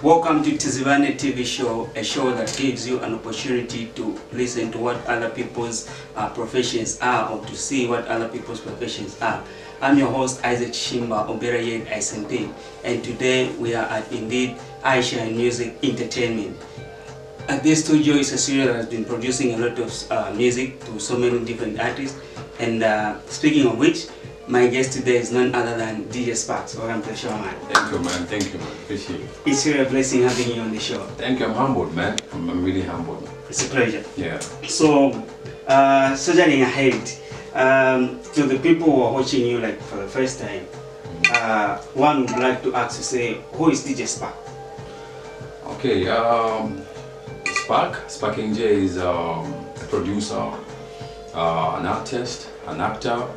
Welcome to Tizibane TV show, a show that gives you an opportunity to listen to what other people's professions are, or to see what other people's professions are. I'm your host Isaac Shimba Oberayed SMP, and today we are at Indeed Aisha and Music Entertainment. At this studio is a studio that has been producing a lot of music to so many different artists, and speaking of which, my guest today is none other than DJ Sparks. Welcome to the show, man. Thank you, man. Thank you, man. Appreciate it. It's really a blessing having you on the show. Thank you. I'm humbled, man. I'm really humbled. It's a pleasure. Yeah. So, surging ahead, to the people who are watching you like for the first time, one would like to ask to say, who is DJ Spark? Okay. Sparking J is a producer, an artist, an actor.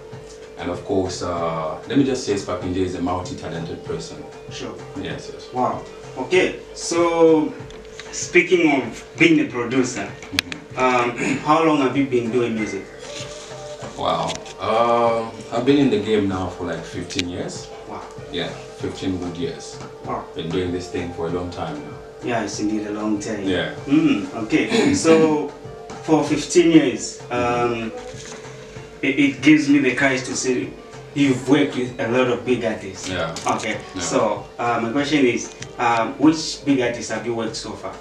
And of course, let me just say Sparking J is a multi-talented person. Sure. Yes, yes. Wow. Okay, so speaking of being a producer, how long have you been doing music? Wow. I've been in the game now for like 15 years. Wow. Yeah, 15 good years. Wow. Been doing this thing for a long time now. Yeah, it's indeed a long time. Yeah. Okay, so for 15 years, it gives me the courage to say you've worked with a lot of big artists. Yeah. Okay. Yeah. So my question is, which big artists have you worked so far?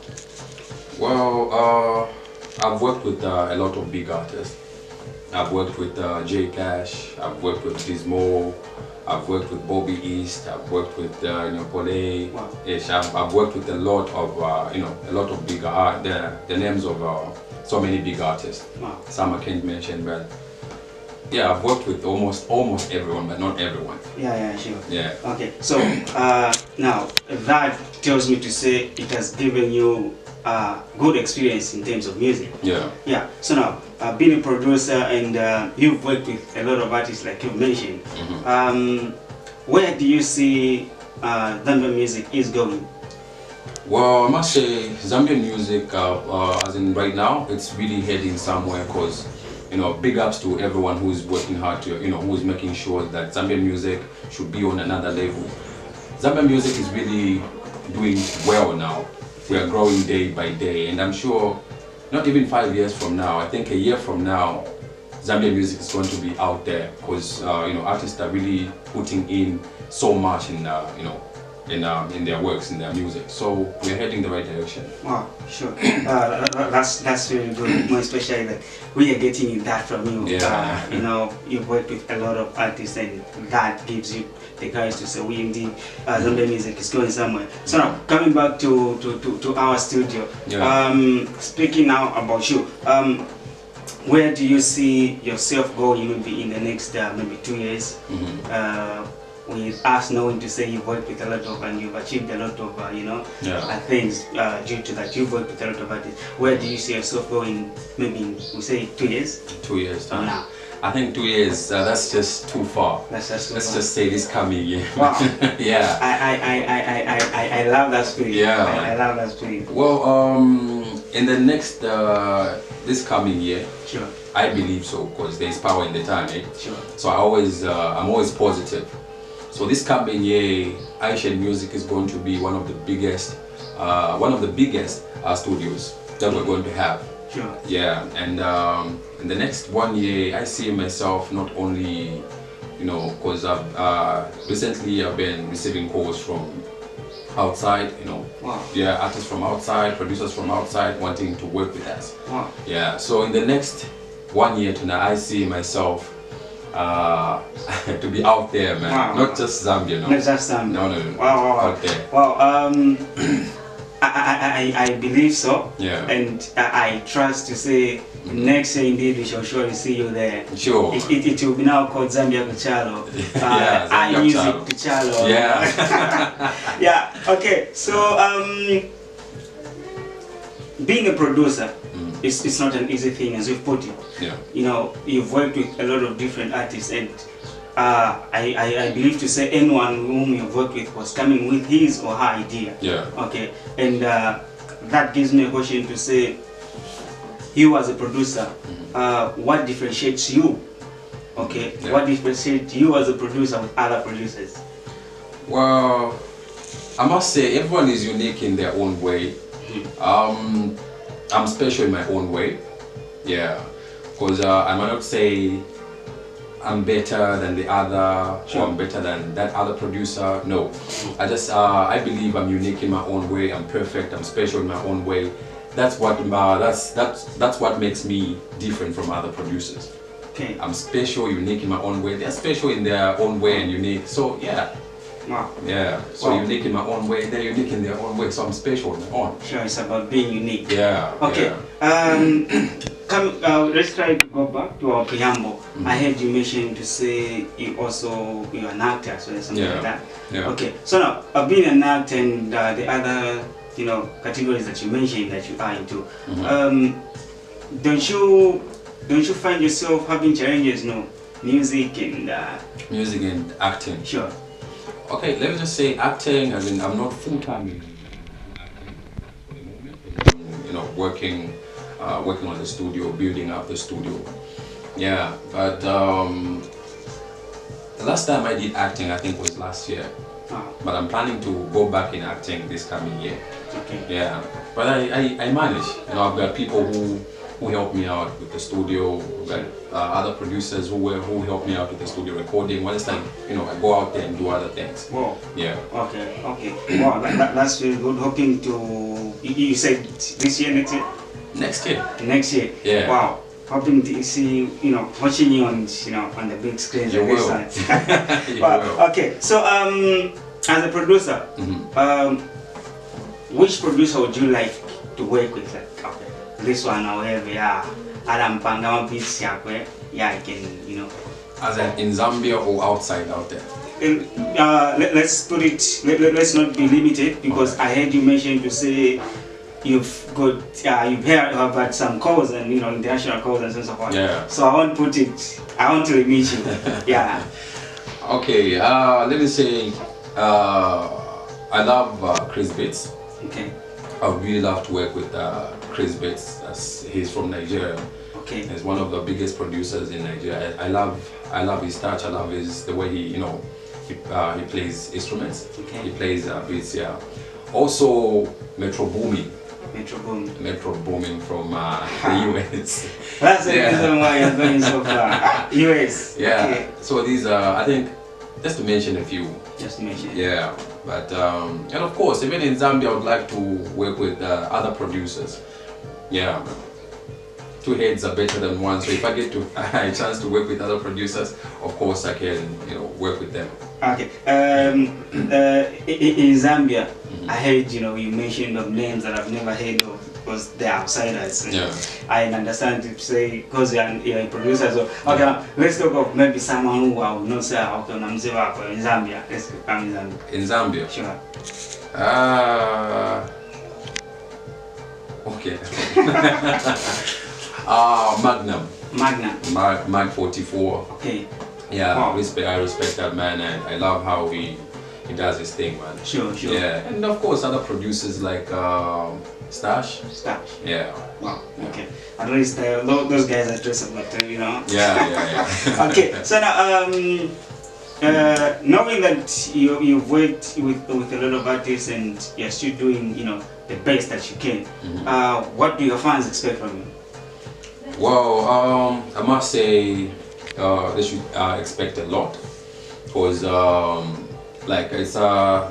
Well, I've worked with a lot of big artists. I've worked with J Cash. I've worked with Tizibane. I've worked with Bobby East. I've worked with Pole. Wow. Ish. I've worked with a lot of a lot of big the names of so many big artists. Wow. Some I can't mention, but yeah, I've worked with almost everyone, but not everyone. Yeah, sure. Yeah. Okay, so now that tells me to say it has given you good experience in terms of music. Yeah. Yeah. So now, being a producer and you've worked with a lot of artists like you've mentioned. Where do you see Zambian music is going? Well, I must say Zambian music, as in right now, it's really heading somewhere because, big ups to everyone who is working hard to, who is making sure that Zambian music should be on another level. Zambian music is really doing well now. We are growing day by day, and I'm sure not even 5 years from now, I think a year from now, Zambian music is going to be out there because, artists are really putting in so much in, in their works, in their music. So we're heading the right direction. Wow, sure. That's really good. More especially that we are getting that from you. Yeah. You've worked with a lot of artists, and that gives you the courage to say, we indeed, Zambian music is going somewhere. So now, coming back to our studio. Yeah. Speaking now about you. Where do you see yourself going maybe in the next maybe 2 years? With us knowing to say you've worked with a lot of and you've achieved a lot of things due to that you've worked with a lot of artists. Where do you see yourself going? Maybe we say 2 years. 2 years from now. I think 2 years. That's just too far. That's just too Let's far. just say this coming year. Wow. Yeah. I love that spirit. Yeah. I love that spirit. Well, in the next this coming year. Sure. I believe so because there is power in the tongue. Sure. So I'm always positive. So this coming year, Aisha Music is going to be one of the biggest studios that we're going to have. Sure. Yeah, and in the next 1 year, I see myself not only, because recently I've been receiving calls from outside, Wow. Yeah, artists from outside, producers from outside wanting to work with us. Wow. Yeah, so in the next 1 year to now, I see myself to be out there, man. Wow. Not just Zambia, no. Not just Zambia. No. Wow. Out there. Wow. I believe so. Yeah. And I trust to say next year indeed we shall surely see you there. Sure. It will be now called Zambia Kuchalo. Yeah, Zambia Music Kuchalo. Yeah. Yeah. Okay. So being a producer, it's not an easy thing, as you've put it. Yeah. You've worked with a lot of different artists, and I believe to say anyone whom you've worked with was coming with his or her idea. Yeah. Okay. And that gives me a question to say, you as a producer, what differentiates you? Okay. Yeah. What differentiates you as a producer with other producers? Well, I must say everyone is unique in their own way. I'm special in my own way. Yeah, because I might not say I'm better than the other, or I'm better than that other producer. No, I just I believe I'm unique in my own way. I'm perfect. I'm special in my own way. That's what that's what makes me different from other producers. Okay. I'm special, unique in my own way. They're special in their own way and unique. So yeah. Wow. Yeah. So unique in my own way. They're unique in their own way. So I'm special in my own. Sure, it's about being unique. Yeah. Okay. Yeah. Let's try to go back to our preamble. I heard you mention to say you're an actor, so there's something like that. Yeah. Okay. So now, being an actor and the other categories that you mentioned that you are into, don't you find yourself having challenges? Music and music and acting. Sure. Okay, let me just say acting. I mean, I'm not full-time in acting for the moment. Working on the studio, building up the studio. Yeah, but the last time I did acting, I think was last year. But I'm planning to go back in acting this coming year. Okay. Yeah, but I manage. I've got people who help me out with the studio. I've got other producers who help me out with the studio recording. One time, I go out there and do other things. Wow. Yeah. Okay. Wow, that's really good. Hoping to, you said this year, next year? Next year. Next year. Yeah. Wow. Hoping to see, watching you on, on the big screen. You will. You will. Okay. So, as a producer, which producer would you like to work with? Like, okay, this one, however, Adam Pangama beats Yakwe, I can, As in Zambia or outside out there? Let's put it, let's not be limited, because I heard you mention to say you've heard about some calls and international calls and so forth. Yeah. So I want to limit you. Yeah. Okay. Let me say, I love Chris Bates. Okay. I would really love to work with Chris Bates. He's from Nigeria. Okay. He's one of the biggest producers in Nigeria. I love his touch. I love the way he plays instruments. Okay. He plays beats. Yeah. Also Metro Booming. Metro Booming from the US. That's the reason why you're going so far. US. Yeah. Okay. So these are, I think, just to mention a few. Just to mention. Yeah. But and of course, even in Zambia, I would like to work with other producers. Yeah. Two heads are better than one. So if I get a chance to work with other producers, of course I can, work with them. Okay. In Zambia, I heard you mentioned of names that I've never heard of because they're outsiders. Yeah. I understand to say because you're a producer. So okay, let's talk of maybe someone who I would not say okay, in Zambia. Let's come in Zambia. In Zambia. Sure. Okay. Magnum. Mag 44. Okay. Yeah, wow. I respect that man, and I love how he does his thing, man. Sure. Yeah, and of course other producers like Stash. Yeah. Wow. Okay. At least those guys are traceable, Yeah. Okay. So now, knowing that you've worked with a lot of artists and you're still doing the best that you can, what do your fans expect from you? Well, I must say they should expect a lot, because like it's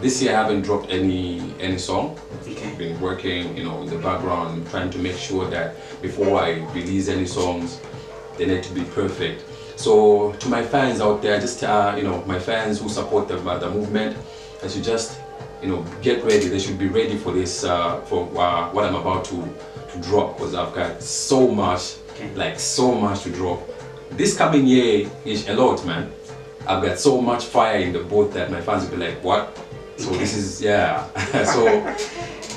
this year I haven't dropped any song. Okay. I've been working in the background, trying to make sure that before I release any songs, they need to be perfect. So to my fans out there, just my fans who support the movement, they should just get ready. They should be ready for this for what I'm about to drop, because I've got so much, so much to drop. This coming year is a lot, man. I've got so much fire in the boat that my fans will be like, what? So this is, so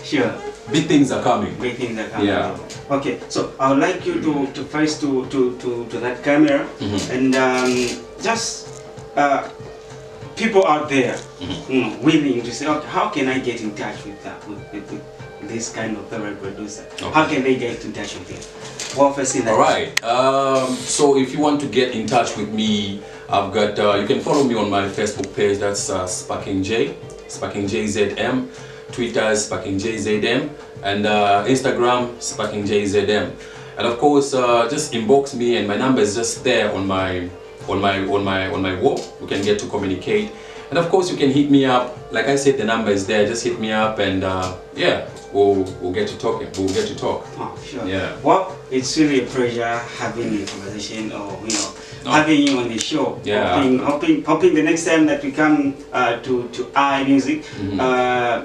sure. Big things are coming. Yeah. Okay, so I would like you to face to that camera and just people out there willing to say, okay, how can I get in touch with this kind of favorite producer? Okay. How can they get in touch with you? Well, first in that. All right. So if you want to get in touch with me, I've got you can follow me on my Facebook page. That's Sparking J. SparkingJZM, Twitter SparkingJZM, and Instagram SparkingJZM. And of course, just inbox me, and my number is just there on my wall. We can get to communicate, and of course you can hit me up. Like I said, the number is there. Just hit me up, and yeah, we'll get to talking. We'll get to talk. Oh, sure. Yeah. Well, it's really a pleasure having a conversation, or having you on the show. Yeah. Hoping the next time that we come to iMusic,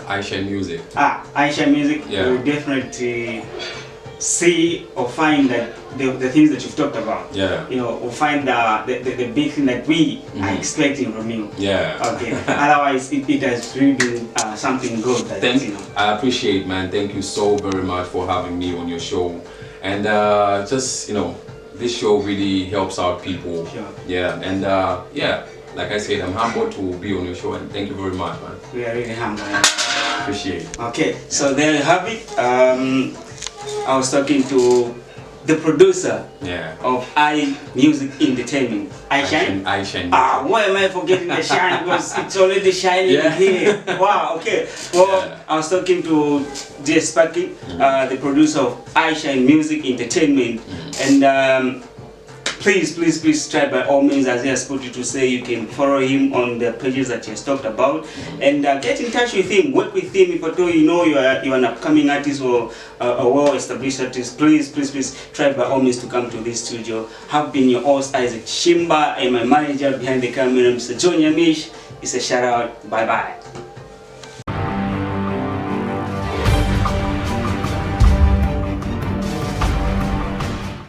iShine Music. iShine Music, Yeah. we'll definitely see or find that the things that you've talked about. Yeah. We'll find the big thing that we are expecting from you. Yeah. Okay. Otherwise, it has really been something good. That, I appreciate, man. Thank you so very much for having me on your show, and just this show really helps out people. Sure. Yeah, and yeah, like I said, I'm humbled to be on your show, and thank you very much, man. We are really humble. Appreciate it. Okay, so there you have it. I was talking to the producer of iMusic Entertainment. iShine? iShine. Why am I forgetting the shine? Because it's already shining here. Wow, okay. Well, I was talking to J Sparky, the producer of iShine Music Entertainment. And please try by all means, as he has put it to say, you can follow him on the pages that he has talked about, and get in touch with him, work with him. If at all you're an upcoming artist or a well-established artist, please try by all means to come to this studio. Have been your host, Isaac Shimba, and my manager behind the camera, Mr. John Yamish. It's a shout out. Bye bye.